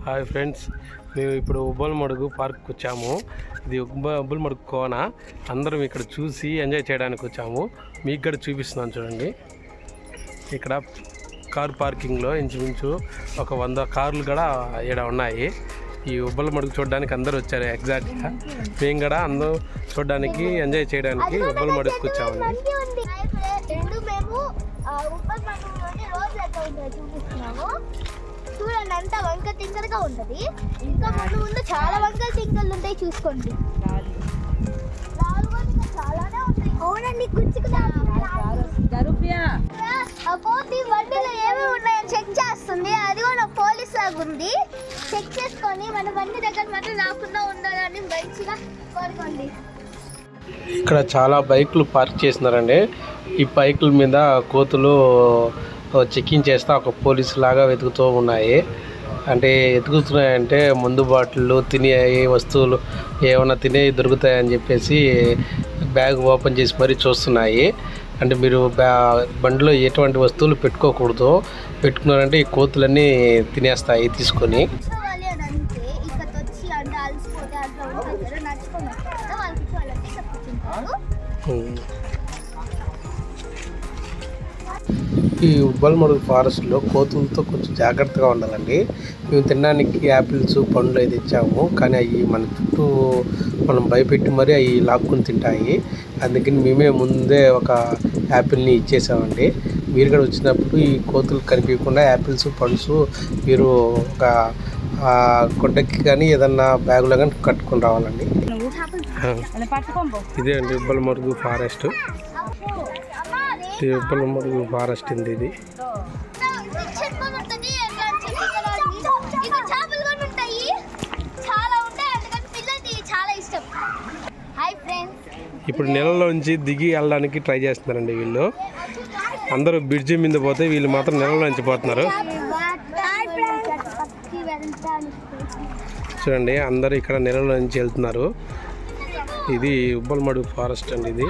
Hi friends, మేము ఇప్పుడు ఉబ్బలమడుగు పార్క్కి వచ్చాము. ఇది ఉబ్బలమడుగు కోన. అందరం ఇక్కడ చూసి ఎంజాయ్ చేయడానికి వచ్చాము. మీకు కూడా చూపిస్తున్నాను చూడండి. ఇక్కడ కార్ పార్కింగ్లో ఇంచుమించు ఒక 100 కార్లు కూడా ఇక్కడ ఉన్నాయి. ఈ ఉబ్బలమడుగు చూడడానికి అందరూ వచ్చారు. ఎగ్జాక్ట్గా మేము కూడా అందరూ చూడడానికి ఎంజాయ్ చేయడానికి ఉబ్బలమడుగుకి వచ్చామండి. చూడండి, అంతా వంక టింకరగా ఉంటుంది. ఇంకా ముందు చాలా వంకల టింకర్లు ఉంటాయి, చూసుకోండి. చాలానే ఉంటాయి. అవునండి, బండిలో ఏమేమి ఉన్నాయని చెక్ చేస్తుంది. అది కూడా పోలీస్ లాగా ఉంది. చెక్ చేసుకొని మన బండి దగ్గర మాత్రం రాకుండా ఉండాలని మంచిగా కోరుకోండి. ఇక్కడ చాలా బైకులు పార్క్ చేసినారండి. ఈ బైకుల మీద కోతులు చెక్కింగ్ చేస్తా ఒక పోలీసు లాగా వెతుకుతూ ఉన్నాయి. అంటే వెతుకుతున్నాయంటే మందు బాటిళ్ళు, తినే వస్తువులు ఏమైనా తినే దొరుకుతాయని చెప్పేసి బ్యాగ్ ఓపెన్ చేసి మరీ చూస్తున్నాయి. అంటే మీరు బండిలో ఎటువంటి వస్తువులు పెట్టుకోకూడదు. పెట్టుకున్నారంటే ఈ కోతులన్నీ తినేస్తాయి తీసుకొని. ఈ ఉబ్బలమడుగు ఫారెస్ట్లో కోతులతో కొంచెం జాగ్రత్తగా ఉండాలండి. మేము తినడానికి యాపిల్స్, పండ్లు అయితే తెచ్చాము. కానీ అవి మన చుట్టూ మనం భయపెట్టి మరీ అవి లాక్కుని తింటాయి. అందుకని మేమే ముందే ఒక యాపిల్ని ఇచ్చేసామండి. మీరు కూడా వచ్చినప్పుడు ఈ కోతులు కనిపించకుండా యాపిల్స్, పండ్స్ మీరు ఒక గుడ్డకి కానీ ఏదన్నా బ్యాగులో కానీ కట్టుకొని రావాలండి. ఇదే అండి ఉబ్బలమడుగు ఫారెస్ట్. ఉబ్బలమడుగు ఫారెస్ట్ ఉంది ఇది. ఇప్పుడు నెలలోంచి దిగి వెళ్ళడానికి ట్రై చేస్తున్నారండి వీళ్ళు. అందరూ బ్రిడ్జి మీద పోతే వీళ్ళు మాత్రం నెలలోంచి పోతున్నారు. చూడండి, అందరూ ఇక్కడ నెలలోంచి వెళ్తున్నారు. ఇది ఉబ్బలమడుగు ఫారెస్ట్ అండి. ఇది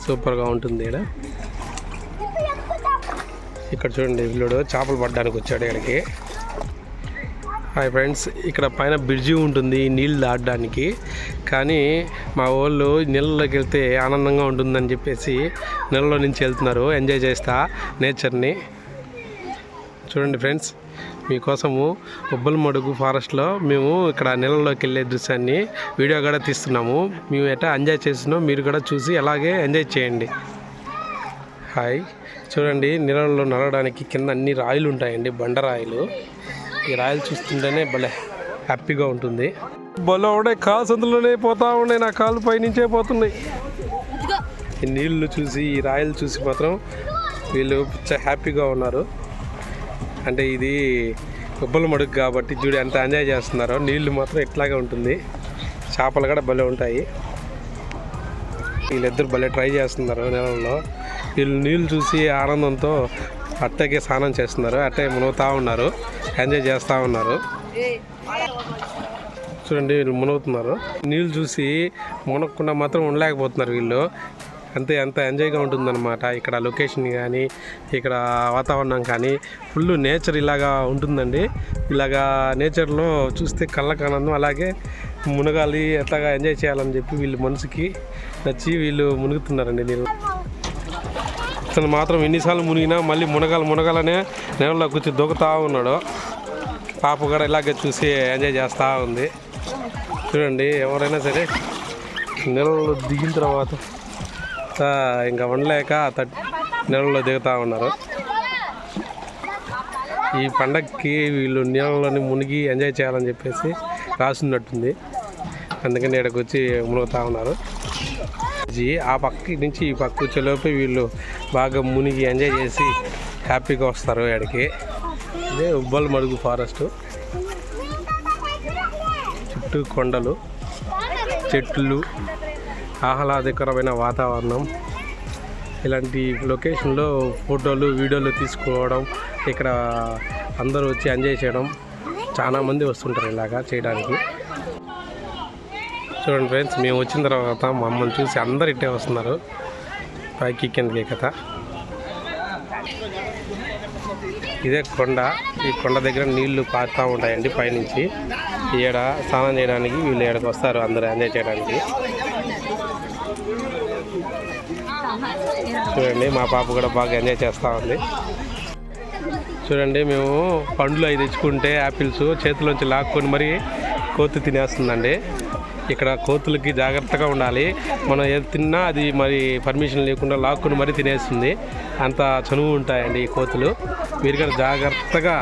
సూపర్గా ఉంటుంది. ఇక్కడ చూడండి, వీళ్ళు చేపలు పట్టడానికి వచ్చాడు ఇక్కడికి. హాయ్ ఫ్రెండ్స్, ఇక్కడ పైన బ్రిడ్జి ఉంటుంది నీళ్ళు దాటడానికి. కానీ మా వాళ్ళు నీళ్ళలోకి వెళ్తే ఆనందంగా ఉంటుందని చెప్పేసి నీళ్ళలో నుంచి వెళ్తున్నారు ఎంజాయ్ చేస్తా నేచర్ని. చూడండి ఫ్రెండ్స్, మీకోసము ఉబ్బలమడుగు ఫారెస్ట్లో మేము ఇక్కడ నీళ్ళలోకి వెళ్ళే దృశ్యాన్ని వీడియో కూడా తీస్తున్నాము. మేము ఎట్లా ఎంజాయ్ చేస్తున్నాం మీరు కూడా చూసి అలాగే ఎంజాయ్ చేయండి. హాయ్, చూడండి, నీళ్ళలో నడవడానికి కింద అన్ని రాయిలు ఉంటాయండి, బండరాయిలు. ఈ రాయిలు చూస్తుంటేనే భలే హ్యాపీగా ఉంటుంది. భలే ఉండే కాలు సందులోనే పోతా ఉన్నాయి, నా కాళ్ళు పైనుంచే పోతున్నాయి. ఈ నీళ్ళు చూసి ఈ రాయిలు చూసి మాత్రం వీళ్ళు హ్యాపీగా ఉన్నారు. అంటే ఇది ఉబ్బలమడుగు కాబట్టి చూడు ఎంత ఎంజాయ్ చేస్తున్నారో. నీళ్ళు మాత్రం ఇట్లాగే ఉంటుంది. చేపలు కూడా భలే ఉంటాయి. వీళ్ళిద్దరు భలే ట్రై చేస్తున్నారు నీళ్ళలో. వీళ్ళు నీళ్ళు చూసి ఆనందంతో అట్టకే స్నానం చేస్తున్నారు, అట్టే మునుగుతూ ఉన్నారు, ఎంజాయ్ చేస్తూ ఉన్నారు. చూడండి, వీళ్ళు మునుగుతున్నారు. నీళ్ళు చూసి మునగకుండా మాత్రం ఉండలేకపోతున్నారు వీళ్ళు. అంతే ఎంత ఎంజాయ్గా ఉంటుందన్నమాట. ఇక్కడ లొకేషన్ కానీ ఇక్కడ వాతావరణం కానీ ఫుల్ నేచర్ ఇలాగా ఉంటుందండి. ఇలాగా నేచర్లో చూస్తే కళ్ళకు ఆనందం. అలాగే మునగాలి, ఎట్లాగా ఎంజాయ్ చేయాలని చెప్పి వీళ్ళు మనసుకి నచ్చి వీళ్ళు మునుగుతున్నారండి నీళ్ళు. అతను మాత్రం ఎన్నిసార్లు మునిగినా మళ్ళీ మునగాలనే నీళ్ళలో కూర్చొని దూకుతూ ఉన్నాడు. పాప కూడా ఇలాగే చూసి ఎంజాయ్ చేస్తూ ఉంది. చూడండి, ఎవరైనా సరే నీళ్ళలో దిగిన తర్వాత ఇంకా ఉండలేక నీళ్ళలో దిగుతూ ఉన్నారు. ఈ పండగకి వీళ్ళు నీళ్ళలోని మునిగి ఎంజాయ్ చేయాలని చెప్పేసి రాసున్నట్టుంది. అందుకని ఇక్కడికి వచ్చి మునుగుతూ ఉన్నారు. ఆ పక్క నుంచి ఈ పక్క వచ్చేలోపు వీళ్ళు బాగా మునిగి ఎంజాయ్ చేసి హ్యాపీగా వస్తారు ఇక్కడికి. ఇదే ఉబ్బలమడుగు ఫారెస్ట్. చుట్టూ కొండలు, చెట్లు, ఆహ్లాదకరమైన వాతావరణం. ఇలాంటి లొకేషన్లో ఫోటోలు, వీడియోలు తీసుకోవడం, ఇక్కడ అందరూ వచ్చి ఎంజాయ్ చేయడం, చాలామంది వస్తుంటారు ఇలాగా చేయడానికి. చూడండి ఫ్రెండ్స్, మేము వచ్చిన తర్వాత మమ్మల్ని చూసి అందరు ఇట్టే వస్తున్నారు పైకి కిందకి కథ. ఇదే కొండ. ఈ కొండ దగ్గర నీళ్లు పారుతూ ఉంటాయండి పైనుంచి. ఈడ స్నానం చేయడానికి వీళ్ళు ఇక్కడికి వస్తారు అందరూ ఎంజాయ్ చేయడానికి. చూడండి మా పాప కూడా బాగా ఎంజాయ్ చేస్తూ ఉంది. చూడండి మేము పండ్లు అవి తెచ్చుకుంటే యాపిల్స్ చేతిలోంచి లాక్కొని మరీ కోతి తినేస్తుందండి. ఇక్కడ కోతులకి జాగ్రత్తగా ఉండాలి. మనం ఏది తిన్నా అది మరి పర్మిషన్ లేకుండా లాక్కొని మరీ తినేస్తుంది. అంత చనువు ఉంటాయండి ఈ కోతులు. మీరు కూడా జాగ్రత్తగా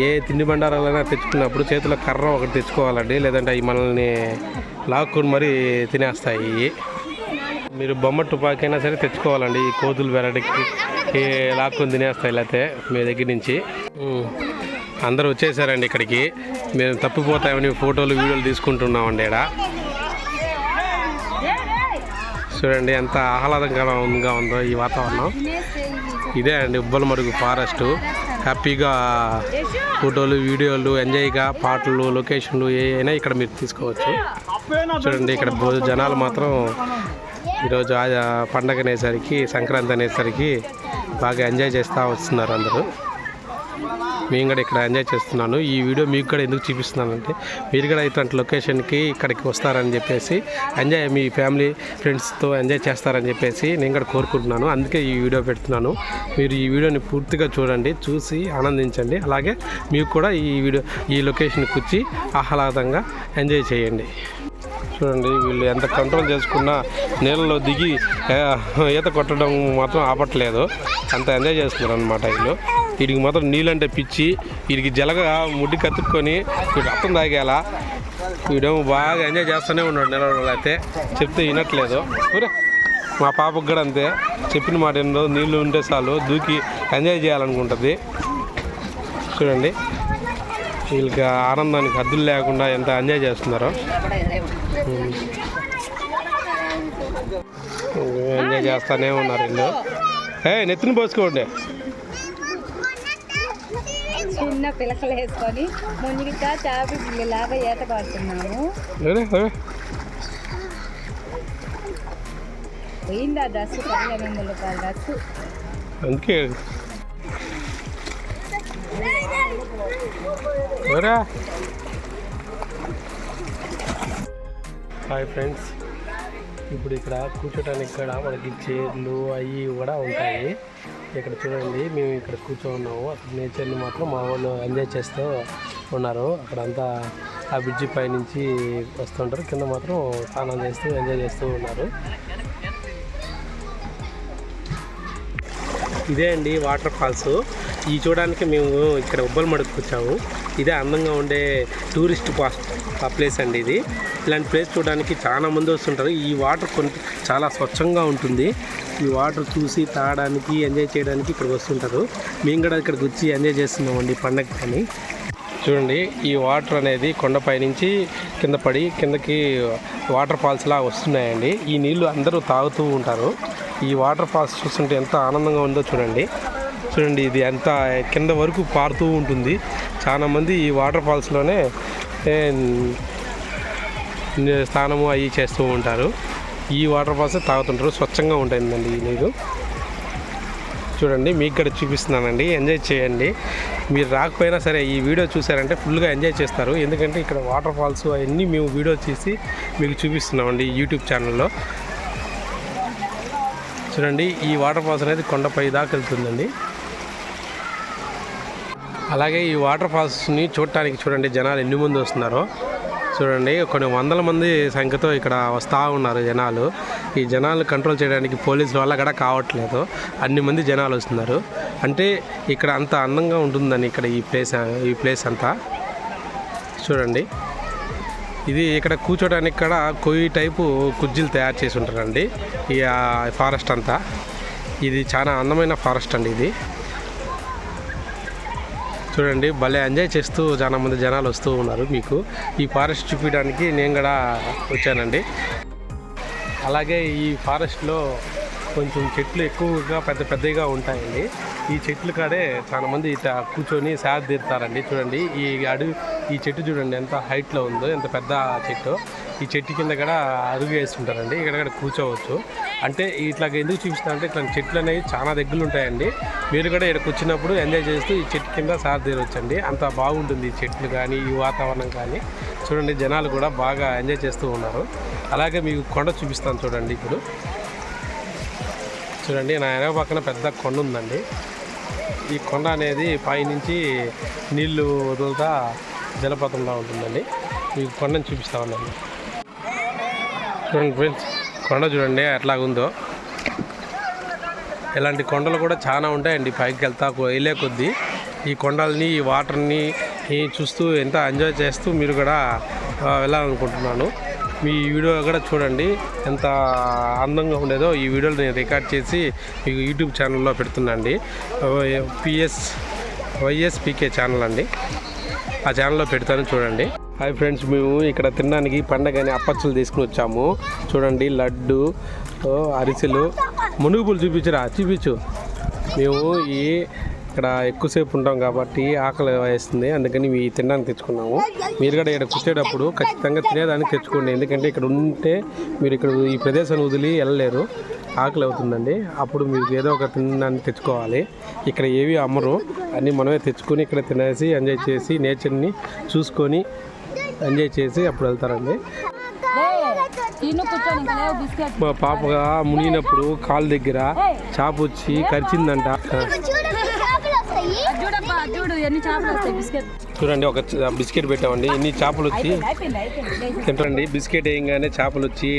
ఏ తిండి బండారాలైనా తెచ్చుకున్నప్పుడు చేతిలో కర్ర ఒకటి తెచ్చుకోవాలండి, లేదంటే అవి మనల్ని లాక్కొని మరీ తినేస్తాయి. మీరు బొమ్మ తుపాకీ అయినా సరే తెచ్చుకోవాలండి. ఈ కోతులు వెరడికి లాక్కొని తినేస్తాయి లేకపోతే మీ దగ్గర నుంచి. అందరూ వచ్చేసారండి ఇక్కడికి. మేము తప్పిపోతామని ఫోటోలు వీడియోలు తీసుకుంటున్నామండి ఇక్కడ. చూడండి ఎంత ఆహ్లాదకరంగా ఉందో ఈ వాతావరణం. ఇదే అండి ఉబ్బలమడుగు ఫారెస్ట్. హ్యాపీగా ఫోటోలు వీడియోలు ఎంజాయ్గా పాటలు లొకేషన్లు ఏవైనా ఇక్కడ మీరు తీసుకోవచ్చు. చూడండి ఇక్కడ జనాలు మాత్రం ఈరోజు పండగ అనేసరికి సంక్రాంతి అనేసరికి బాగా ఎంజాయ్ చేస్తూ వస్తున్నారు అందరూ. మేము కూడా ఇక్కడ ఎంజాయ్ చేస్తున్నాను. ఈ వీడియో మీకు కూడా ఎందుకు చూపిస్తున్నానంటే మీరు కూడా ఇట్లాంటి లొకేషన్కి ఇక్కడికి వస్తారని చెప్పేసి ఎంజాయ్ మీ ఫ్యామిలీ ఫ్రెండ్స్తో ఎంజాయ్ చేస్తారని చెప్పేసి నేను కూడా కోరుకుంటున్నాను. అందుకే ఈ వీడియో పెడుతున్నాను. మీరు ఈ వీడియోని పూర్తిగా చూడండి, చూసి ఆనందించండి. అలాగే మీకు కూడా ఈ లొకేషన్కి వచ్చి ఆహ్లాదంగా ఎంజాయ్ చేయండి. చూడండి వీళ్ళు ఎంత కంట్రోల్ చేసుకున్నా నీళ్ళలో దిగి ఈత కొట్టడం మాత్రం ఆపట్లేదు. అంత ఎంజాయ్ చేస్తున్నారు అనమాట వీళ్ళు. వీడికి మాత్రం నీళ్ళంటే పిచ్చి. వీడికి జలగా ముడ్డి కత్తుక్కొని వీడు రక్తం తాగేలా వీడేమో బాగా ఎంజాయ్ చేస్తూనే ఉన్నాడు. నీళ్ళలో అయితే చెప్తే వినట్లేదు. మా పాపకు కూడా అంతే, చెప్పిన మాట ఏందో నీళ్ళు ఉంటే చాలు దూకి ఎంజాయ్ చేయాలనుకుంటుంది. చూడండి వీళ్ళకి ఆనందానికి హద్దులు లేకుండా ఎంత ఎంజాయ్ చేస్తున్నారో. ఎంజాయ్ చేస్తూనే ఉన్నారు వీళ్ళు. నెత్తిని పోసుకోండి. చిన్న పిలకలు వేసుకొని ముందుగా చాపి పిల్లలాగా ఈత పడుతున్నాము. పోయిందా డ్రెస్ 1500 రూపాయల డ్రెస్. అందుకే హాయ్ ఫ్రెండ్స్, ఇప్పుడు ఇక్కడ కూర్చోటానికి ఇక్కడ మనకి చైర్లు అవి కూడా ఉంటాయి. ఇక్కడ చూడండి మేము ఇక్కడ కూర్చోన్నాము. అక్కడ నేచర్ని మాత్రం మా వాళ్ళు ఎంజాయ్ చేస్తూ ఉన్నారు. అక్కడంతా ఆ బ్రిడ్జి పై నుంచి వస్తుంటారు, కింద మాత్రం స్నానం చేస్తూ ఎంజాయ్ చేస్తూ ఉన్నారు. ఇదే అండి వాటర్ ఫాల్స్. ఈ చూడడానికి మేము ఇక్కడ ఉబ్బలమడుగుకు వచ్చాము. ఇదే అందంగా ఉండే టూరిస్ట్ ప్లేస్ అండి ఇది. ఇలాంటి ప్లేస్ చూడడానికి చాలా మంది వస్తుంటారు. ఈ వాటర్ చాలా స్వచ్ఛంగా ఉంటుంది. ఈ వాటర్ చూసి తాగడానికి ఎంజాయ్ చేయడానికి ఇక్కడికి వస్తుంటారు. మేము కూడా ఇక్కడికి వచ్చి ఎంజాయ్ చేస్తున్నామండి పండగ కానీ. చూడండి ఈ వాటర్ అనేది కొండపై నుంచి కింద పడి కిందకి వాటర్ ఫాల్స్లా వస్తున్నాయండి. ఈ నీళ్ళు అందరూ తాగుతూ ఉంటారు. ఈ వాటర్ ఫాల్స్ చూస్తుంటే ఎంత ఆనందంగా ఉందో చూడండి. చూడండి ఇది ఎంత కింద వరకు పారుతూ ఉంటుంది. చాలామంది ఈ వాటర్ ఫాల్స్లోనే స్నానము అవి చేస్తూ ఉంటారు. ఈ వాటర్ ఫాల్స్ తాగుతుంటారు. స్వచ్ఛంగా ఉంటుందండి ఈ నీరు. చూడండి మీకు ఇక్కడ చూపిస్తున్నానండి, ఎంజాయ్ చేయండి. మీరు రాకపోయినా సరే ఈ వీడియో చూసారంటే ఫుల్గా ఎంజాయ్ చేస్తారు. ఎందుకంటే ఇక్కడ వాటర్ ఫాల్స్ అవన్నీ మేము వీడియో చేసి మీకు చూపిస్తున్నామండి యూట్యూబ్ ఛానల్లో. చూడండి ఈ వాటర్ ఫాల్స్ అనేది కొండపై దాకా వెళ్తుందండి. అలాగే ఈ వాటర్ ఫాల్స్ని చూడటానికి చూడండి జనాలు ఎన్ని మంది వస్తున్నారో. చూడండి కొన్ని వందల మంది సంఖ్యతో ఇక్కడ వస్తూ ఉన్నారు జనాలు. ఈ జనాలు కంట్రోల్ చేయడానికి పోలీసుల వల్ల కూడా కావట్లేదు, అన్ని మంది జనాలు వస్తున్నారు. అంటే ఇక్కడ అంత అందంగా ఉంటుందని ఇక్కడ ఈ ప్లేస్ అంతా. చూడండి ఇది ఇక్కడ కూర్చోడానికి కూడా కొయ్యి టైపు కుర్చీలు తయారు చేసి ఉంటారండి. ఈ ఫారెస్ట్ అంతా ఇది చాలా అందమైన ఫారెస్ట్ అండి ఇది. చూడండి భలే ఎంజాయ్ చేస్తూ చాలా మంది జనాలు వస్తూ ఉన్నారు. మీకు ఈ ఫారెస్ట్ చూపించడానికి నేను కూడా వచ్చానండి. అలాగే ఈ ఫారెస్ట్లో కొంచెం చెట్లు ఎక్కువగా పెద్దగా ఉంటాయండి. ఈ చెట్లు కాడే చాలామంది ఇట్లా కూర్చొని సేద తీరుతారండి. చూడండి ఈ చెట్టు చూడండి ఎంత హైట్లో ఉందో, ఎంత పెద్ద చెట్టు. ఈ చెట్టు కింద కూడా అరుగు వేస్తుంటారండి, ఇక్కడ కూర్చోవచ్చు. అంటే ఇట్లాగ ఎందుకు చూపిస్తారంటే ఇట్లా చెట్లు అనేవి చాలా దగ్గరలు ఉంటాయండి. మీరు కూడా ఇక్కడికి వచ్చినప్పుడు ఎంజాయ్ చేస్తూ ఈ చెట్టు కింద సార్ తీరవచ్చండి. అంత బాగుంటుంది ఈ చెట్లు కానీ ఈ వాతావరణం కానీ. చూడండి జనాలు కూడా బాగా ఎంజాయ్ చేస్తూ ఉన్నారు. అలాగే మీకు కొండ చూపిస్తాను చూడండి. ఇప్పుడు చూడండి నా వెనక పక్కన పెద్ద కొండ ఉందండి. ఈ కొండ అనేది పైనుంచి నీళ్లు వదులుతా జలపాతంలా ఉంటుందండి. మీకు కొండను చూపిస్తా ఉన్నాను. చూడండి ఫ్రెండ్స్, కొండ చూడండి ఎట్లాగుందో. ఇలాంటి కొండలు కూడా చాలా ఉంటాయండి. పైకి వెళ్ళే కొద్దీ ఈ కొండల్ని ఈ వాటర్ని చూస్తూ ఎంత ఎంజాయ్ చేస్తూ మీరు కూడా వెళ్ళాలనుకుంటున్నాను. మీ వీడియో కూడా చూడండి ఎంత అందంగా ఉండేదో. ఈ వీడియోని నేను రికార్డ్ చేసి మీకు యూట్యూబ్ ఛానల్లో పెడుతున్నాండి. YSPK ఛానల్ అండి. ఆ ఛానల్లో పెడతాను చూడండి. హాయ్ ఫ్రెండ్స్, మేము ఇక్కడ తినడానికి పండగని అప్పచ్చులు తీసుకుని వచ్చాము. చూడండి లడ్డు, అరిసెలు, మునుగుపులు చూపించు. మేము ఇక్కడ ఎక్కువసేపు ఉంటాం కాబట్టి ఆకలి వేస్తుంది, అందుకని ఇవి తినడానికి తెచ్చుకున్నాము. మీరు కూడా ఇక్కడ కూర్చేటప్పుడు ఖచ్చితంగా తినేదానికి తెచ్చుకోండి. ఎందుకంటే ఇక్కడ ఉంటే మీరు ఇక్కడ ఈ ప్రదేశాన్ని వదిలి వెళ్ళలేరు, ఆకలి అవుతుందండి. అప్పుడు మీకు ఏదో ఒక తినడానికి తెచ్చుకోవాలి. ఇక్కడ ఏవి అమ్మరు, అన్నీ మనమే తెచ్చుకొని ఇక్కడ తినేసి ఎంజాయ్ చేసి నేచర్ని చూసుకొని ఎంజాయ్ చేసి అప్పుడు వెళ్తారండి. మా పాపగా మునిగినప్పుడు కాలు దగ్గర చాప వచ్చి కరిచిందంట. చూడండి ఒక బిస్కెట్ పెట్టామండి, ఎన్ని చేపలు వచ్చి తింటారండి. బిస్కెట్ వేయగానే చేపలు వచ్చి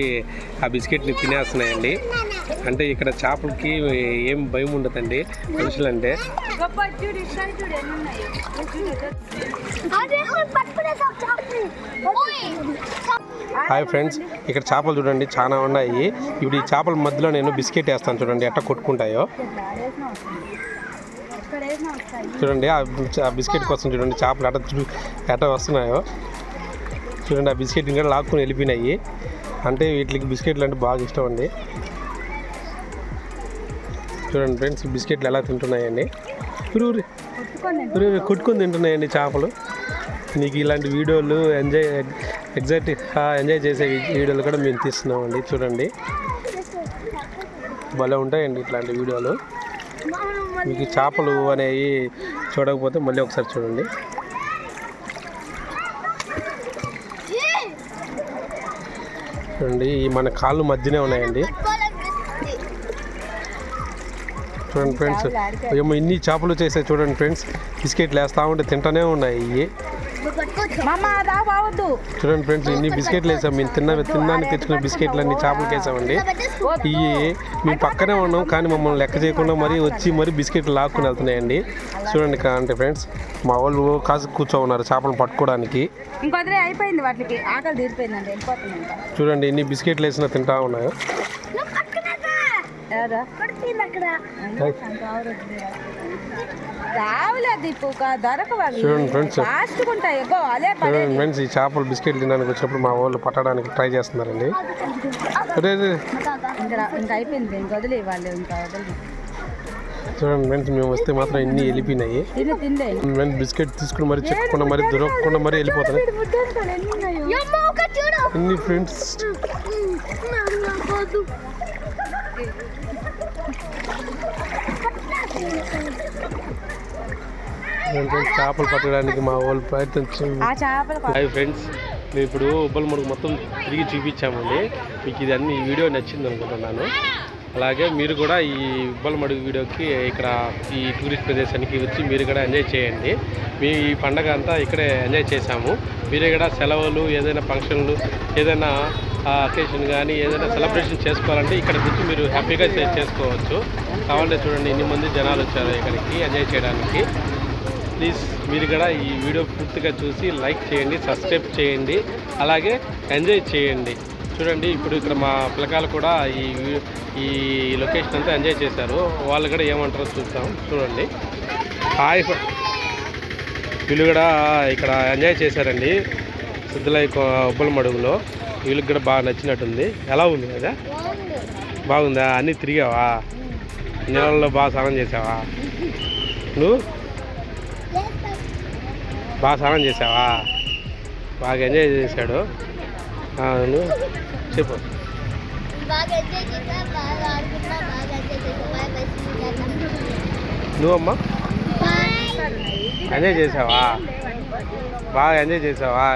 ఆ బిస్కెట్ని తినేస్తున్నాయండి. అంటే ఇక్కడ చేపలకి ఏం భయం ఉండదండి మనుషులంటే. హాయ్ ఫ్రెండ్స్, ఇక్కడ చేపలు చూడండి చాలా ఉన్నాయి. ఇప్పుడు ఈ చేపల మధ్యలో నేను బిస్కెట్ వేస్తాను చూడండి ఎట్లా కొట్టుకుంటాయో. చూడండి ఆ బిస్కెట్ కోసం చూడండి చేపలు ఎట్లా వస్తున్నాయో చూడండి. ఆ బిస్కెట్ ఇంకా లాక్కుని వెళ్ళిపోయినాయి. అంటే వీటికి బిస్కెట్లు అంటే బాగా ఇష్టం అండి. చూడండి ఫ్రెండ్స్, బిస్కెట్లు ఎలా తింటున్నాయండి, కొట్టుకొని తింటున్నాయండి చేపలు. మీకు ఇలాంటి వీడియోలు ఎంజాయ్ చేసే వీడియోలు కూడా మేము తీస్తున్నామండి. చూడండి భలే ఉంటాయండి ఇట్లాంటి వీడియోలు. మీకు చేపలు అనేవి చూడకపోతే మళ్ళీ ఒకసారి చూడండి. చూడండి మన కాళ్ళు మధ్యనే ఉన్నాయండి. చూడండి ఫ్రెండ్స్, ఏమో ఇన్ని చేపలు చేసాయి చూడండి ఫ్రెండ్స్. బిస్కెట్లు వేస్తూ ఉంటే తింటూనే ఉన్నాయి ఇవి. చూడండి ఫ్రెండ్స్, ఇన్ని బిస్కెట్లు వేసాం. మేము తినడానికి తెచ్చుకున్న బిస్కెట్లు అన్ని చేపలకి వేసామండి. ఇవి మేము పక్కనే ఉన్నాం కానీ మమ్మల్ని లెక్క చేయకుండా మరీ బిస్కెట్లు లాక్కుని వెళ్తున్నాయండి. చూడండి అంటే ఫ్రెండ్స్, మా వాళ్ళు కాసు కూర్చోన్నారు చేపలను పట్టుకోవడానికి. చూడండి ఎన్ని బిస్కెట్లు వేసినా తింటా ఉన్నాయో. చూడండి ఫ్రెండ్స్, ఈ చేపలు బిస్కెట్లు తినడానికి వచ్చినప్పుడు మా వాళ్ళు పట్టడానికి ట్రై చేస్తున్నారండి. చూడండి ఫ్రెండ్స్, మేము వస్తే మాత్రం ఇన్ని వెళ్ళిపోయినాయి. బిస్కెట్ తీసుకుని మరి చెప్పుకుండా మరి దొరకకుండా మరి వెళ్ళిపోతున్నాయి ఇన్ని ఫ్రెండ్స్. చేపలు పట్టడానికి మా వాళ్ళు ప్రయత్నించారు. హాయ్ ఫ్రెండ్స్, మేము ఇప్పుడు ఉబ్బలమడుగు మొత్తం తిరిగి చూపించామండి. మీకు ఇది అన్ని ఈ వీడియో నచ్చింది అనుకుంటున్నాను. అలాగే మీరు కూడా ఈ ఉబ్బలమడుగు వీడియోకి ఇక్కడ ఈ టూరిస్ట్ ప్రదేశానికి వచ్చి మీరు కూడా ఎంజాయ్ చేయండి. మేము ఈ పండగ అంతా ఇక్కడే ఎంజాయ్ చేసాము. మీరు కూడా సెలవులు, ఏదైనా ఫంక్షన్లు, ఏదైనా అకేషన్ కానీ ఏదైనా సెలబ్రేషన్ చేసుకోవాలంటే ఇక్కడికి వచ్చి మీరు హ్యాపీగా చేసుకోవచ్చు. కావాలంటే చూడండి ఎన్ని మంది జనాలు వచ్చారు ఇక్కడికి ఎంజాయ్ చేయడానికి. ప్లీజ్ మీరు కూడా ఈ వీడియో పూర్తిగా చూసి లైక్ చేయండి, సబ్స్క్రైబ్ చేయండి, అలాగే ఎంజాయ్ చేయండి. చూడండి ఇప్పుడు ఇక్కడ మా పిల్లకాయలు కూడా ఈ లొకేషన్ అంతా ఎంజాయ్ చేశారు. వాళ్ళు కూడా ఏమంటారో చూద్దాం. చూడండి హాయ్, వీళ్ళు కూడా ఇక్కడ ఎంజాయ్ చేశారండి సిద్ధలై ఉబ్బలమడుగులో. వీళ్ళకి కూడా బాగా నచ్చినట్టుంది. ఎలా ఉంది కదా, బాగుందా? అన్నీ తిరిగావా? నీళ్ళల్లో బాగా స్నానం చేసావా? నువ్వు బాగా స్నానం చేసావా? బాగా ఎంజాయ్ చేశాడు. నువ్వు చెప్పు. బాగా ఎంజాయ్ చేసా, బాగా ఆడుకున్నా, బాగా ఎంజాయ్ చేసా. Bye bye. నువ్వమ్మా ఎంజాయ్ చేసావా? బాగా ఎంజాయ్ చేసావా?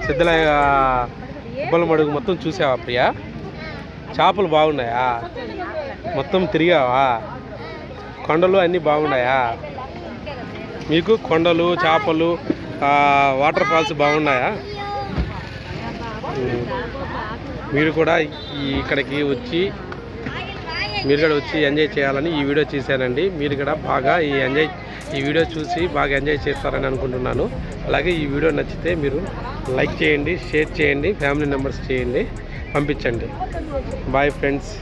సిద్ధలయ్య ఉబ్బల మడుగు మొత్తం చూసావా ప్రియా? చేపలు బాగున్నాయా? మొత్తం తిరిగావా? కొండలు అన్నీ బాగున్నాయా? మీకు కొండలు, చేపలు, వాటర్ ఫాల్స్ బాగున్నాయా? మీరు కూడా ఇక్కడికి వచ్చి ఎంజాయ్ చేయాలని ఈ వీడియో చేశానండి. మీరు కూడా బాగా ఈ వీడియో చూసి బాగా ఎంజాయ్ చేస్తారని అనుకుంటున్నాను. అలాగే ఈ వీడియో నచ్చితే మీరు లైక్ చేయండి, షేర్ చేయండి, ఫ్యామిలీ మెంబర్స్ చేయండి, పంపించండి. Bye friends.